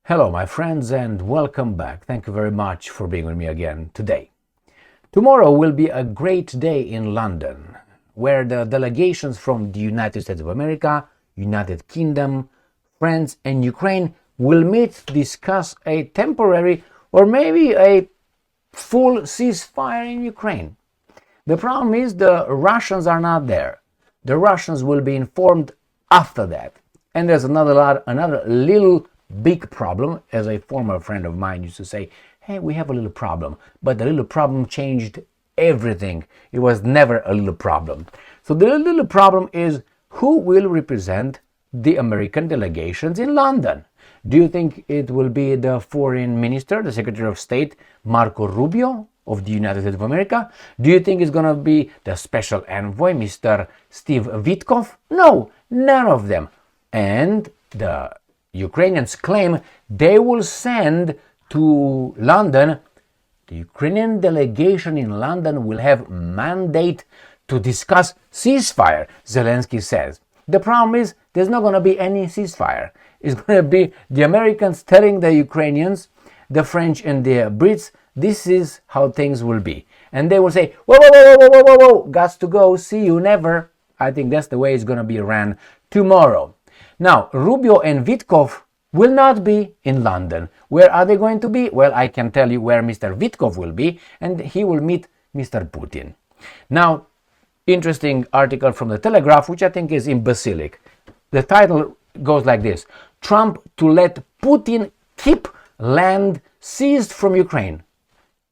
Hello, my friends, and welcome back. Thank you very much for being with me again today. Tomorrow will be a great day in London, where the delegations from the United States of America, United Kingdom, France, and Ukraine will meet to discuss a temporary or maybe a full ceasefire in Ukraine. The problem is the Russians are not there. The Russians will be informed after that. And there's another little big problem. As a former friend of mine used to say, hey, we have a little problem, but the little problem changed everything. It was never a little problem. So the little problem is who will represent the American delegations in London. Do you think it will be the foreign minister, the Secretary of State, Marco Rubio of the United States of America? Do you think it's going to be the special envoy, Mr. Steve Witkoff? No, none of them. And the Ukrainians claim they will send to London. The Ukrainian delegation in London will have mandate to discuss ceasefire, Zelensky says. The problem is there's not going to be any ceasefire. It's going to be the Americans telling the Ukrainians, the French and the Brits, this is how things will be. And they will say, whoa, whoa, whoa, whoa, whoa, whoa, whoa, gots to go, see you, never. I think that's the way it's going to be ran tomorrow. Now, Rubio and Witkoff will not be in London. Where are they going to be? Well, I can tell you where Mr. Witkoff will be, and he will meet Mr. Putin. Now, interesting article from the Telegraph, which I think is imbecilic. The title goes like this: Trump to let Putin keep land seized from Ukraine.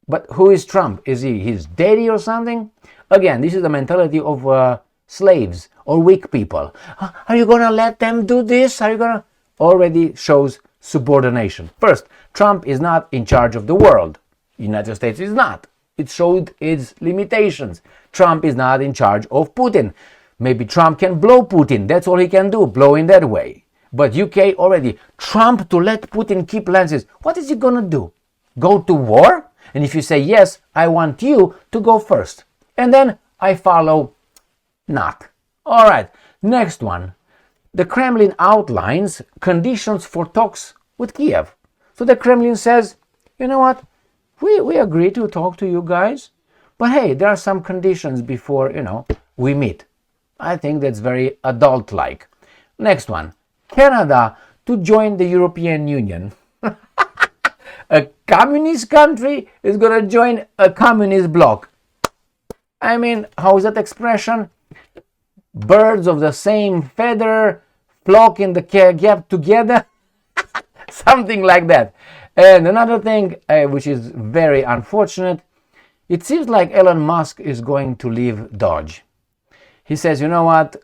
But who is Trump? Is he his daddy or something? Again, this is the mentality of slaves or weak people. Are you going to let them do this? Are you going to... Already shows subordination. First, Trump is not in charge of the world. United States is not. It showed its limitations. Trump is not in charge of Putin. Maybe Trump can blow Putin. That's all he can do, blow in that way. But UK already, Trump to let Putin keep lands. What is he going to do? Go to war? And if you say, yes, I want you to go first. And then I follow not. All right, next one. The Kremlin outlines conditions for talks with Kiev. So the Kremlin says, you know what, we agree to talk to you guys, but hey, there are some conditions before, we meet. I think that's very adult-like. Next one, Canada to join the European Union. A communist country is going to join a communist bloc. I mean, how is that expression? Birds of the same feather flock in the gap together. Something like that. And another thing, which is very unfortunate, it seems like Elon Musk is going to leave DOGE. He says, you know what,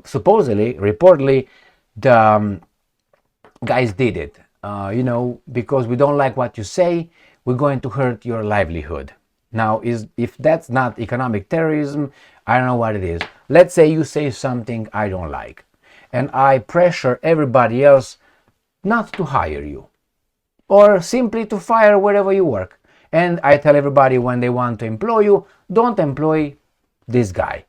supposedly, reportedly, the guys did it. Because we don't like what you say, we're going to hurt your livelihood. Now, if that's not economic terrorism, I don't know what it is. Let's say you say something I don't like, and I pressure everybody else not to hire you, or simply to fire wherever you work. And I tell everybody when they want to employ you, don't employ this guy.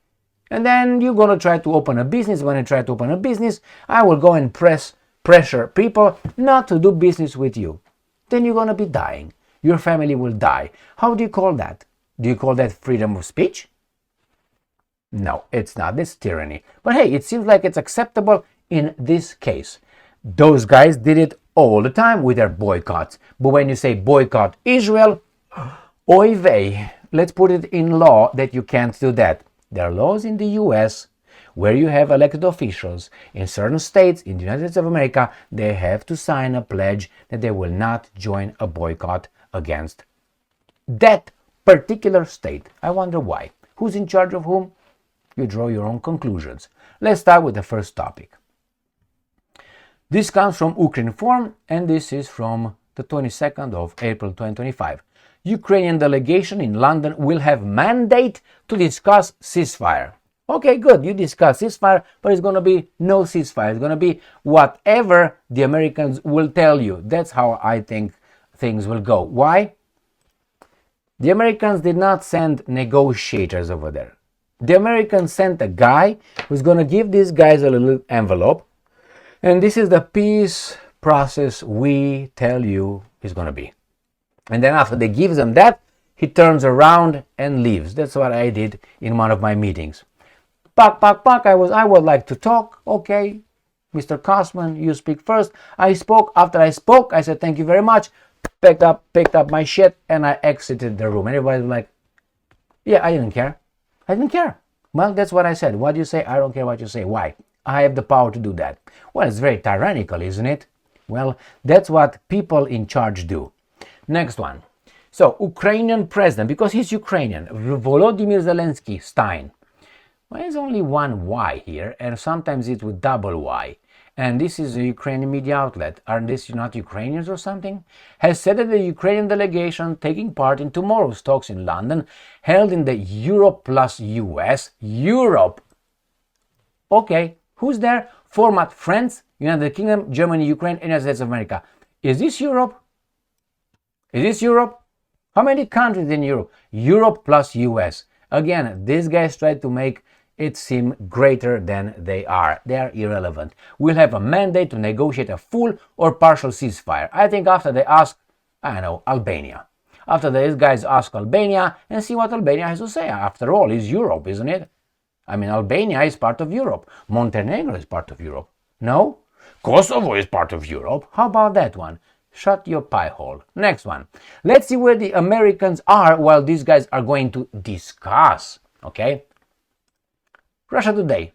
And then you're going to try to open a business. When I try to open a business, I will go and pressure people not to do business with you. Then you're going to be dying. Your family will die. How do you call that? Do you call that freedom of speech? No, it's not. It's tyranny. But hey, it seems like it's acceptable in this case. Those guys did it all the time with their boycotts. But when you say boycott Israel, oy vey, let's put it in law that you can't do that. There are laws in the US where you have elected officials in certain states in the United States of America. They have to sign a pledge that they will not join a boycott against that particular state. I wonder why. Who's in charge of whom? You draw your own conclusions. Let's start with the first topic. This comes from Ukrinform, and this is from the 22nd of April 2025. Ukrainian delegation in London will have mandate to discuss ceasefire. Okay, good, you discuss ceasefire, but it's going to be no ceasefire. It's going to be whatever the Americans will tell you. That's how I think things will go. Why? The Americans did not send negotiators over there. The Americans sent a guy who's going to give these guys a little envelope. And this is the peace process we tell you is going to be. And then after they give them that, he turns around and leaves. That's what I did in one of my meetings. Pak, I would like to talk. Okay, Mr. Kosman, you speak first. I spoke. After I spoke, I said, thank you very much. Picked up my shit, and I exited the room. Everybody was like, yeah, I didn't care. I didn't care. Well, that's what I said. What do you say? I don't care what you say. Why? I have the power to do that. Well, it's very tyrannical, isn't it? Well, that's what people in charge do. Next one. So, Ukrainian president, because he's Ukrainian, Volodymyr Zelensky, Stein. Well, there's only one Y here, and sometimes it's with double Y. And this is a Ukrainian media outlet. Are these not Ukrainians or something? Has said that the Ukrainian delegation taking part in tomorrow's talks in London, held in the Europe+US. Europe. Okay, who's there? Format France, United Kingdom, Germany, Ukraine, and United States of America. Is this Europe? Is this Europe? How many countries in Europe? Europe+US. Again, these guys try to make it seem greater than they are. They are irrelevant. We'll have a mandate to negotiate a full or partial ceasefire. I think after they ask, I don't know, Albania. After these guys ask Albania and see what Albania has to say. After all, it's Europe, isn't it? I mean, Albania is part of Europe. Montenegro is part of Europe. No? Kosovo is part of Europe. How about that one? Shut your pie hole. Next one. Let's see where the Americans are while these guys are going to discuss. Okay? Russia Today,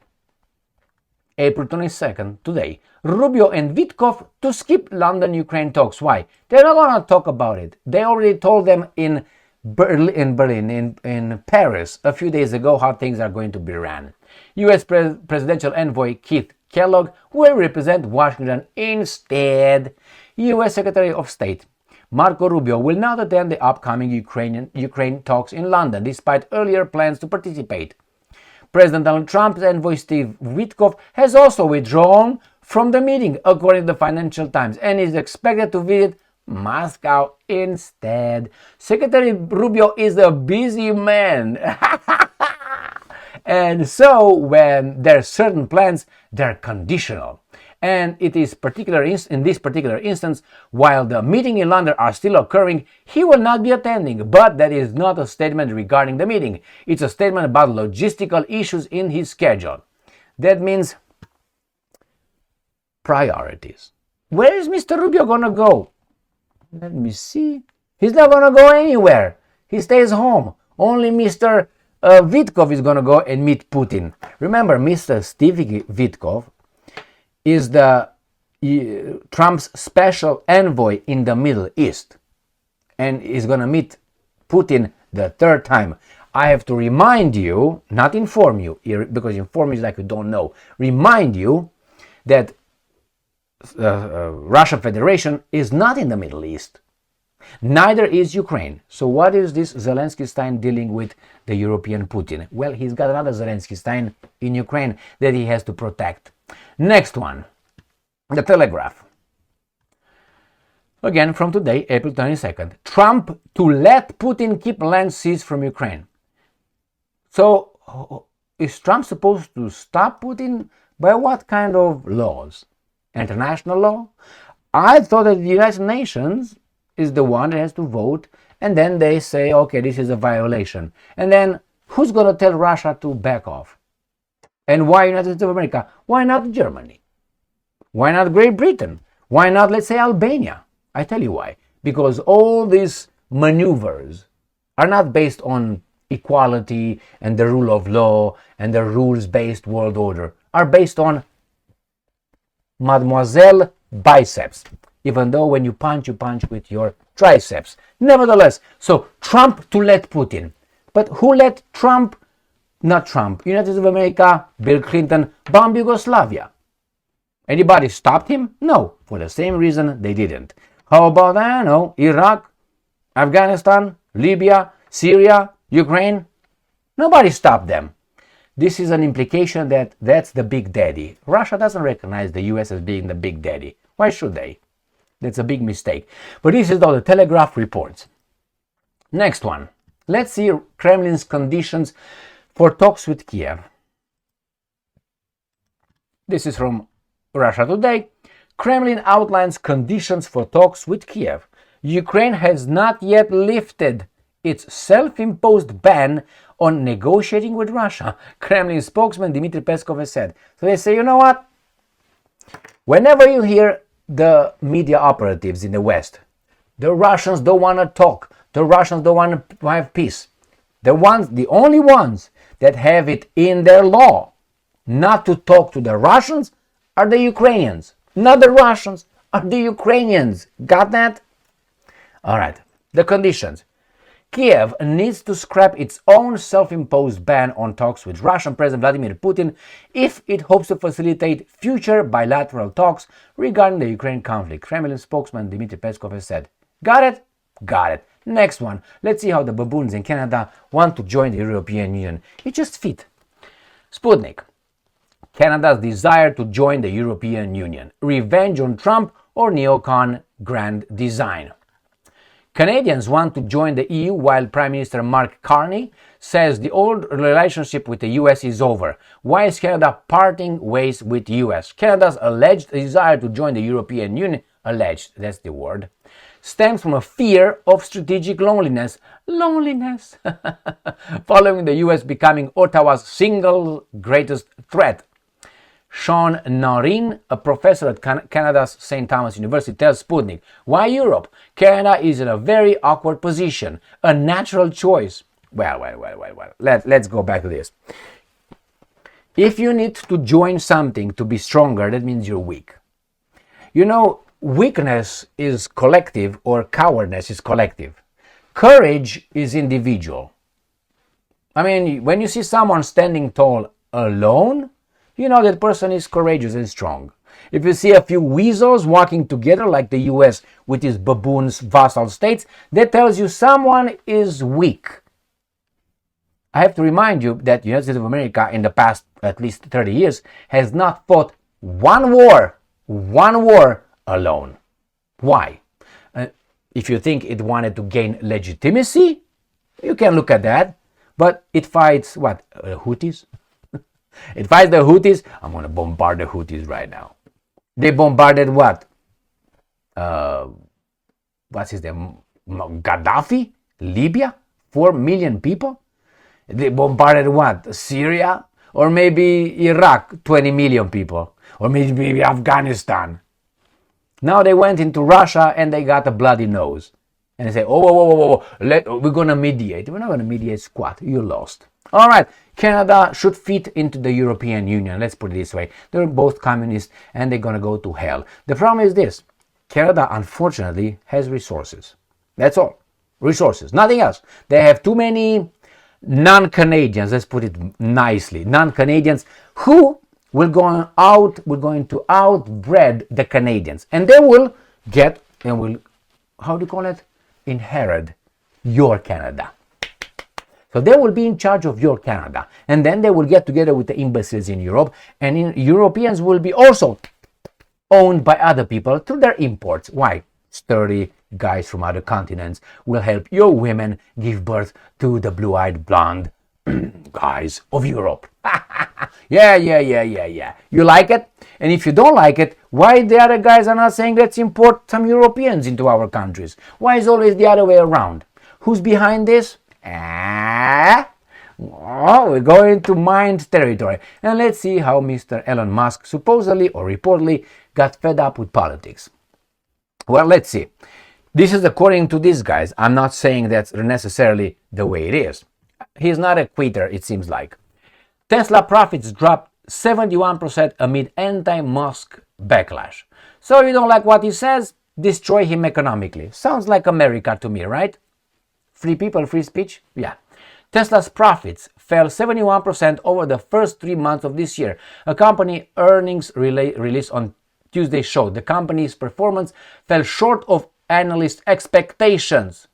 April 22nd, today. Rubio and Witkoff to skip London-Ukraine talks. Why? They're not going to talk about it. They already told them in Paris a few days ago how things are going to be ran. U.S. Presidential Envoy Keith Kellogg will represent Washington instead. U.S. Secretary of State Marco Rubio will not attend the upcoming Ukraine talks in London, despite earlier plans to participate. President Donald Trump's envoy Steve Witkoff has also withdrawn from the meeting, according to the Financial Times, and is expected to visit Moscow instead. Secretary Rubio is a busy man. And so when there are certain plans, they're conditional. And it is in this particular instance, while the meeting in London are still occurring, he will not be attending. But that is not a statement regarding the meeting. It's a statement about logistical issues in his schedule. That means priorities. Where is Mr. Rubio going to go? Let me see. He's not going to go anywhere. He stays home. Only Mr. Witkoff is going to go and meet Putin. Remember, Mr. Steve Witkoff is the Trump's special envoy in the Middle East, and is going to meet Putin the third time. I have to remind you, not inform you, because inform is like you don't know. Remind you that Russian Federation is not in the Middle East. Neither is Ukraine. So what is this Zelensky Stein dealing with the European Putin? Well, he's got another Zelensky Stein in Ukraine that he has to protect. Next one, The Telegraph. Again from today, April 22nd. Trump to let Putin keep land seized from Ukraine. So, is Trump supposed to stop Putin? By what kind of laws? International law? I thought that the United Nations is the one that has to vote, and then they say, okay, this is a violation. And then who's going to tell Russia to back off? And why United States of America? Why not Germany? Why not Great Britain? Why not, let's say, Albania? I tell you why. Because all these maneuvers are not based on equality and the rule of law and the rules-based world order, are based on Mademoiselle biceps. Even though when you punch with your triceps. Nevertheless, so Trump to let Putin. But who let Trump? Not Trump. United States of America, Bill Clinton, bomb Yugoslavia. Anybody stopped him? No. For the same reason they didn't. How about, I don't know, Iraq, Afghanistan, Libya, Syria, Ukraine? Nobody stopped them. This is an implication that that's the big daddy. Russia doesn't recognize the US as being the big daddy. Why should they? That's a big mistake. But this is how the Telegraph reports. Next one. Let's see Kremlin's conditions for talks with Kiev. This is from Russia Today. Kremlin outlines conditions for talks with Kiev. Ukraine has not yet lifted its self-imposed ban on negotiating with Russia, Kremlin spokesman Dmitry Peskov has said. So they say, you know what? Whenever you hear the media operatives in the West, the Russians don't want to talk, the Russians don't want to have peace. The only ones that have it in their law not to talk to the Russians are the Ukrainians. Not the Russians, are the Ukrainians. Got that? All right. The conditions. Kiev needs to scrap its own self-imposed ban on talks with Russian President Vladimir Putin if it hopes to facilitate future bilateral talks regarding the Ukraine conflict, Kremlin spokesman Dmitry Peskov has said. Got it? Got it. Next one. Let's see how the baboons in Canada want to join the European Union. It just fit. Sputnik. Canada's desire to join the European Union. Revenge on Trump or Neocon grand design. Canadians want to join the EU while Prime Minister Mark Carney says the old relationship with the US is over. Why is Canada parting ways with the US? Canada's alleged desire to join the European Union, alleged, that's the word, stems from a fear of strategic loneliness. Loneliness. Following the US becoming Ottawa's single greatest threat. Sean Narin, a professor at Canada's St. Thomas University, tells Sputnik, why Europe? Canada is in a very awkward position, a natural choice. Well. Let's go back to this. If you need to join something to be stronger, that means you're weak. You know, weakness is collective or cowardice is collective. Courage is individual. I mean, when you see someone standing tall alone, you know that person is courageous and strong. If you see a few weasels walking together like the US with its baboons vassal states, that tells you someone is weak. I have to remind you that the United States of America in the past at least 30 years has not fought one war alone. Why? If you think it wanted to gain legitimacy, you can look at that. But it fights what? Houthis? It fights the Houthis. I'm going to bombard the Houthis right now. They bombarded what? What's his name? Gaddafi? Libya? 4 million people? They bombarded what? Syria? Or maybe Iraq? 20 million people? Or maybe Afghanistan? Now they went into Russia and they got a bloody nose. And they say, whoa, we're going to mediate. We're not going to mediate squat. You lost. All right, Canada should fit into the European Union. Let's put it this way. They're both communists and they're going to go to hell. The problem is this. Canada, unfortunately, has resources. That's all. Resources. Nothing else. They have too many non-Canadians, let's put it nicely, non-Canadians who will going to outbreed the Canadians. And they will get, and will, how do you call it? Inherit your Canada. So they will be in charge of your Canada. And then they will get together with the embassies in Europe. And Europeans will be also owned by other people through their imports. Why? Sturdy guys from other continents will help your women give birth to the blue-eyed blonde guys of Europe. Yeah. You like it? And if you don't like it, why the other guys are not saying let's import some Europeans into our countries? Why is it always the other way around? Who's behind this? We're going to mind territory. And let's see how Mr. Elon Musk supposedly or reportedly got fed up with politics. Well, let's see. This is according to these guys. I'm not saying that's necessarily the way it is. He's not a quitter, it seems like. Tesla profits dropped 71% amid anti-Musk backlash. So you don't like what he says? Destroy him economically. Sounds like America to me, right? Free people, free speech? Yeah. Tesla's profits fell 71% over the first 3 months of this year. A company earnings release on Tuesday showed the company's performance fell short of analyst expectations.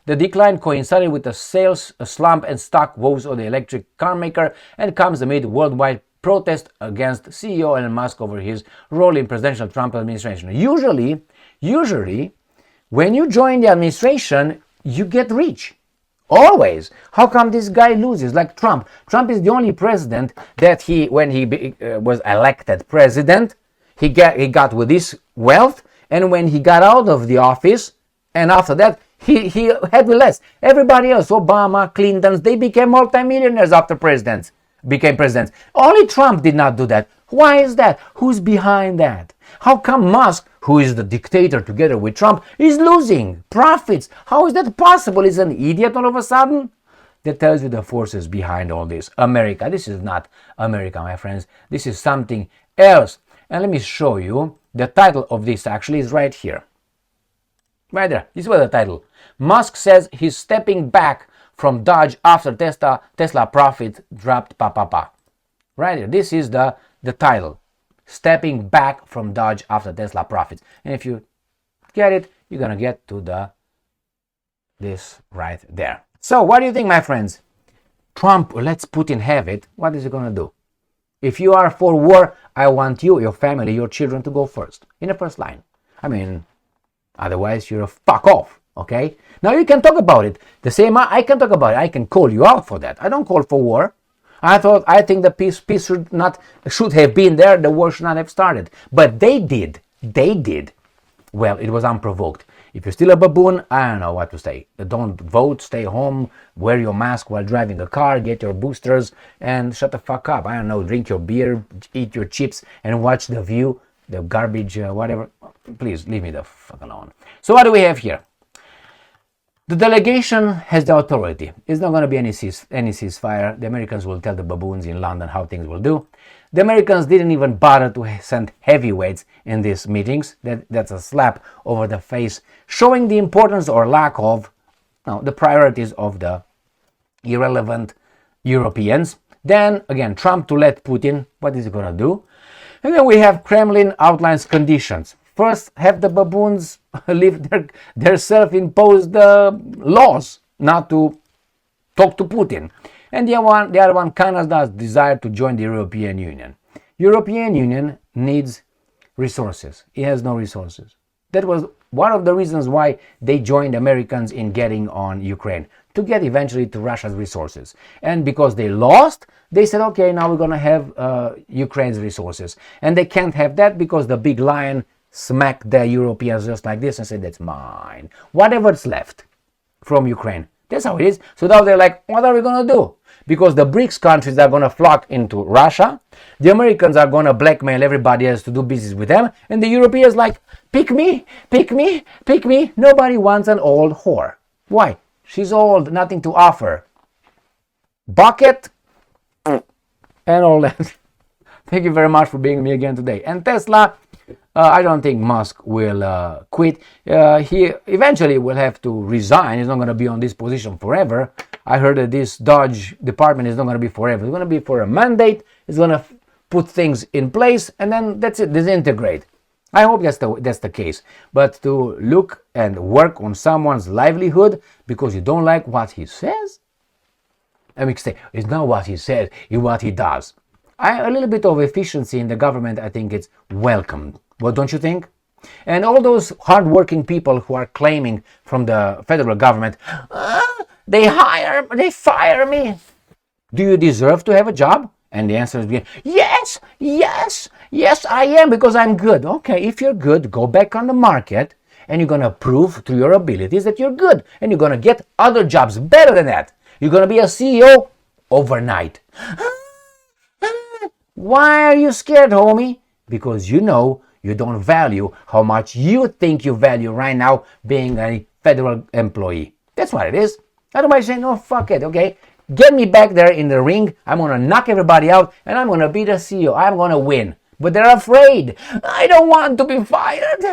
The decline coincided with a sales slump and stock woes of the electric car maker and comes amid worldwide protest against CEO Elon Musk over his role in presidential Trump administration. Usually, when you join the administration, you get rich. Always. How come this guy loses like Trump? Trump is the only president that when he was elected president, he got with this wealth, and when he got out of the office, and after that, he had less. Everybody else, Obama, Clintons, they became multimillionaires after became presidents. Only Trump did not do that. Why is that? Who's behind that? How come Musk, who is the dictator together with Trump, is losing profits? How is that possible? Is an idiot all of a sudden? That tells you the forces behind all this. America. This is not America, my friends. This is something else. And let me show you. The title of this actually is right here. Right there. This was the title. Musk says he's stepping back from DOGE after Tesla profit dropped Right here. This is the title. Stepping back from DOGE after Tesla profits. And if you get it, you're going to get to this right there. So what do you think, my friends? Trump lets Putin have it. What is he going to do? If you are for war, I want you, your family, your children to go first, in the first line. I mean, otherwise you're a fuck off, okay? Now you can talk about it. The same, I can talk about it. I can call you out for that. I don't call for war. I think the peace should have been there. The war should not have started. But they did. Well, it was unprovoked. If you're still a baboon, I don't know what to say. Don't vote, stay home, wear your mask while driving a car, get your boosters, and shut the fuck up. I don't know, drink your beer, eat your chips, and watch The View, the garbage, whatever. Please, leave me the fuck alone. So what do we have here? The delegation has the authority. It's not going to be any ceasefire. The Americans will tell the baboons in London how things will do. The Americans didn't even bother to send heavyweights in these meetings. That's a slap over the face, showing the importance or lack of the priorities of the irrelevant Europeans. Then, again, Trump to let Putin. What is he going to do? And then we have Kremlin outlines conditions. First, have the baboons live their self-imposed laws not to talk to Putin. And the other one, Canada's desire to join the European Union. European Union needs resources. It has no resources. That was one of the reasons why they joined Americans in getting on Ukraine, to get eventually to Russia's resources. And because they lost, they said, okay, now we're going to have Ukraine's resources. And they can't have that because the big lion smacked the Europeans just like this and said, that's mine. Whatever's left from Ukraine. That's how it is. So now they're like, what are we going to do? Because the BRICS countries are going to flock into Russia. The Americans are going to blackmail everybody else to do business with them. And the Europeans like, pick me, pick me, pick me. Nobody wants an old whore. Why? She's old, nothing to offer. Bucket and all that. Thank you very much for being with me again today. And Tesla, I don't think Musk will quit. He eventually will have to resign. He's not going to be on this position forever. I heard that this DOGE department is not going to be forever. It's going to be for a mandate. It's going to put things in place, and then that's it, disintegrate. I hope that's the case. But to look and work on someone's livelihood because you don't like what he says? I mean, say, it's not what he says, it's what he does. A little bit of efficiency in the government, I think it's welcomed. What don't you think? And all those hardworking people who are claiming from the federal government, they fire me. Do you deserve to have a job? And the answer is yes, yes, yes, I am, because I'm good. Okay, if you're good, go back on the market and you're going to prove through your abilities that you're good. And you're going to get other jobs better than that. You're going to be a CEO overnight. Why are you scared, homie? Because you know you don't value how much you think you value right now being a federal employee. That's what it is. Otherwise, say, no, fuck it, okay? Get me back there in the ring. I'm going to knock everybody out, and I'm going to be the CEO. I'm going to win. But they're afraid. I don't want to be fired.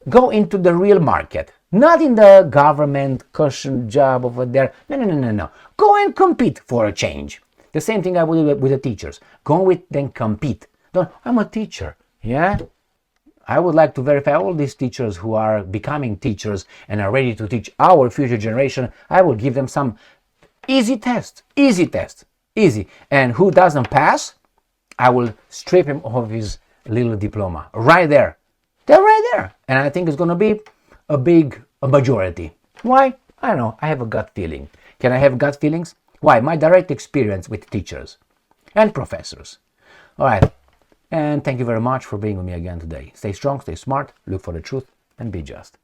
Go into the real market. Not in the government cushion job over there. No. Go and compete for a change. The same thing I would do with the teachers. Go with them, compete. I'm a teacher, yeah? I would like to verify all these teachers who are becoming teachers and are ready to teach our future generation. I will give them some easy test. Easy. And who doesn't pass, I will strip him of his little diploma. Right there. They're right there. And I think it's going to be a majority. Why? I don't know. I have a gut feeling. Can I have gut feelings? Why? My direct experience with teachers and professors. All right. And thank you very much for being with me again today. Stay strong, stay smart, look for the truth, and be just.